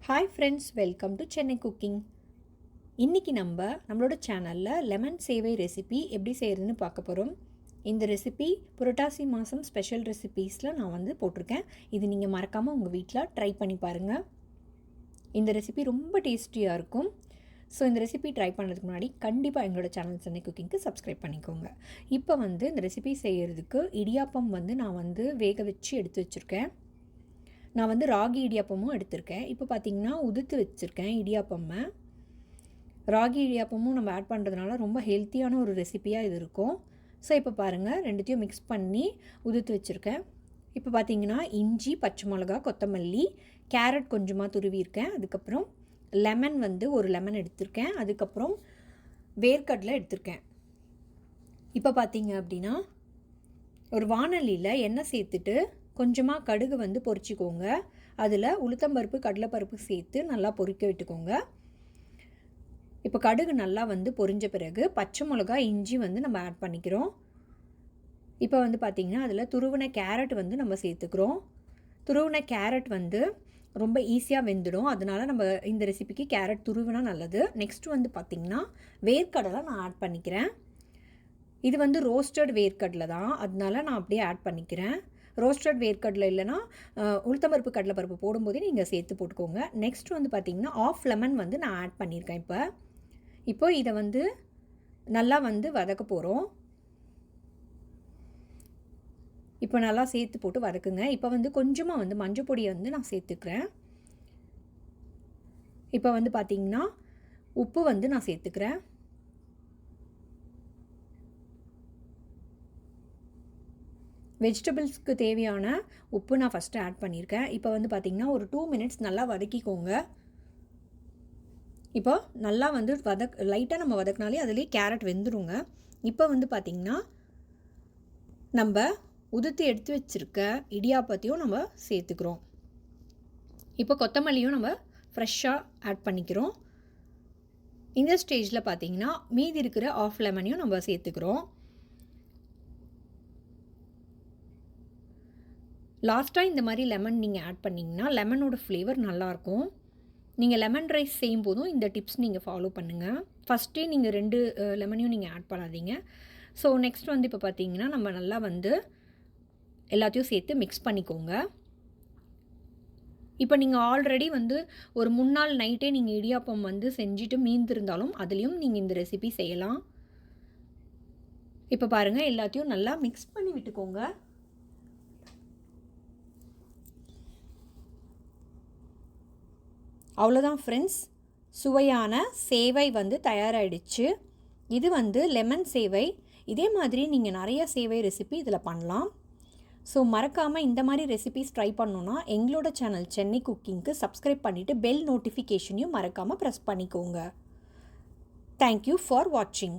Hi friends, welcome to Chennai cooking. இன்றைக்கி நம்மளோட சேனலில் லெமன் சேவை ரெசிபி எப்படி செய்கிறதுன்னு பார்க்க போகிறோம். இந்த ரெசிபி புரட்டாசி மாதம் ஸ்பெஷல் ரெசிபீஸில் நான் போட்டிருக்கேன். இது நீங்கள் மறக்காமல் உங்கள் வீட்டில் ட்ரை பண்ணி பாருங்கள். இந்த ரெசிபி ரொம்ப டேஸ்டியாக இருக்கும். ஸோ இந்த ரெசிபி ட்ரை பண்ணுறதுக்கு முன்னாடி கண்டிப்பாக எங்களோட சேனல் சென்னை குக்கிங்க்கு சப்ஸ்கிரைப் பண்ணிக்கோங்க. இப்போ இந்த ரெசிபி செய்கிறதுக்கு இடியாப்பம் நான் வேக வச்சு எடுத்து வச்சுருக்கேன். நான் ராகி இடியாப்பமும் எடுத்திருக்கேன். இப்போ பார்த்திங்கன்னா உதுத்து வச்சுருக்கேன் இடியாப்பம்மை. ராகி இடியாப்பமும் நம்ம ஆட் பண்ணுறதுனால ரொம்ப ஹெல்த்தியான ஒரு ரெசிப்பியாக இது இருக்கும். ஸோ இப்போ பாருங்கள், ரெண்டுத்தையும் மிக்ஸ் பண்ணி உதுத்து வச்சுருக்கேன். இப்போ பார்த்திங்கன்னா இஞ்சி, பச்சை மிளகா, கொத்தமல்லி, கேரட் கொஞ்சமாக துருவியிருக்கேன். அதுக்கப்புறம் லெமன் ஒரு லெமன் எடுத்திருக்கேன். அதுக்கப்புறம் வேர்க்கடலை எடுத்திருக்கேன். இப்போ பார்த்திங்க அப்படின்னா ஒரு வாணலியில் எண்ணெய் சேர்த்துட்டு கொஞ்சமாக கடுகு பொரிச்சிக்கோங்க. அதில் உளுத்தம்பருப்பு, கடலைப்பருப்பு சேர்த்து நல்லா பொரிக்க விட்டுக்கோங்க. இப்போ கடுகு நல்லா பொரிஞ்ச பிறகு பச்சை மிளகா, இஞ்சி நம்ம ஆட் பண்ணிக்கிறோம். இப்போ பார்த்திங்கன்னா அதில் துருவின கேரட் நம்ம சேர்த்துக்கிறோம். துருவின கேரட் ரொம்ப ஈஸியாக வெந்துடும். அதனால் நம்ம இந்த ரெசிபிக்கு கேரட் துருவினா நல்லது. நெக்ஸ்ட்டு பார்த்திங்கன்னா வேர்க்கடலை நான் ஆட் பண்ணிக்கிறேன். இது ரோஸ்டட் வேர்க்கடலை தான், அதனால நான் அப்படியே ஆட் பண்ணிக்கிறேன். ரோஸ்டட் வேர்க்கடலை இல்லைனா உளுத்தம்பருப்பு, கடலைப்பருப்பு போடும்போதே நீங்கள் சேர்த்து போட்டுக்கோங்க. நெக்ஸ்ட் பார்த்திங்கன்னா ஆஃப் லெமன் நான் ஆட் பண்ணியிருக்கேன். இப்போ இதை நல்லா வதக்க போகிறோம். இப்போ நல்லா சேர்த்து போட்டு வதக்குங்க. இப்போ கொஞ்சமாக மஞ்சள் பொடியை நான் சேர்த்துக்கிறேன். இப்போ பார்த்திங்கன்னா உப்பு நான் சேர்த்துக்கிறேன். வெஜிடபிள்ஸ்க்கு தேவையான உப்பு நான் ஃபஸ்ட்டு ஆட் பண்ணியிருக்கேன். இப்போ பார்த்திங்கன்னா ஒரு 2 மினிட்ஸ் நல்லா வதக்கிக்கோங்க. இப்போ நல்லா லைட்டாக நம்ம வதக்கினாலே அதுலேயே கேரட் வெந்துடுங்க. இப்போ பார்த்திங்கன்னா நம்ம உதுத்து எடுத்து வச்சுருக்க இடியாப்பத்தையும் நம்ம சேர்த்துக்கிறோம். இப்போ கொத்தமல்லியும் நம்ம ஃப்ரெஷ்ஷாக ஆட் பண்ணிக்கிறோம். இந்த ஸ்டேஜில் பார்த்திங்கன்னா மீதி இருக்கிற ஆஃப் லெமனையும் நம்ம சேர்த்துக்கிறோம். லாஸ்ட்டாக இந்த மாதிரி லெமன் நீங்கள் ஆட் பண்ணிங்கன்னா லெமனோட ஃப்ளேவர் நல்லாயிருக்கும். நீங்கள் லெமன் ரைஸ் செய்யும் போதும் இந்த டிப்ஸ் நீங்கள் ஃபாலோ பண்ணுங்கள். ஃபஸ்ட்டே நீங்கள் 2 லெமனையும் நீங்கள் ஆட் பண்ணாதீங்க. ஸோ நெக்ஸ்ட் இப்போ பார்த்தீங்கன்னா நம்ம நல்லா எல்லாத்தையும் சேர்த்து மிக்ஸ் பண்ணிக்கோங்க. இப்போ நீங்கள் ஆல்ரெடி ஒரு 3 நாள் நைட்டே நீங்கள் இடியாப்பம் செஞ்சுட்டு மீந்திருந்தாலும் அதுலேயும் நீங்கள் இந்த ரெசிபி செய்யலாம். இப்போ பாருங்கள், எல்லாத்தையும் நல்லா மிக்ஸ் பண்ணி விட்டுக்கோங்க. அவ்வளோதான் ஃப்ரெண்ட்ஸ், சுவையான சேவை தயாராகிடுச்சு. இது லெமன் சேவை. இதே மாதிரி நீங்கள் நிறைய சேவை ரெசிபி இதில் பண்ணலாம். ஸோ மறக்காமல் இந்த மாதிரி ரெசிபிஸ் ட்ரை பண்ணணுன்னா எங்களோட சேனல் சென்னை குக்கிங்க்கு சப்ஸ்கிரைப் பண்ணிவிட்டு பெல் நோட்டிஃபிகேஷனையும் மறக்காமல் ப்ரெஸ் பண்ணிக்கோங்க. தேங்க்யூ ஃபார் வாட்சிங்.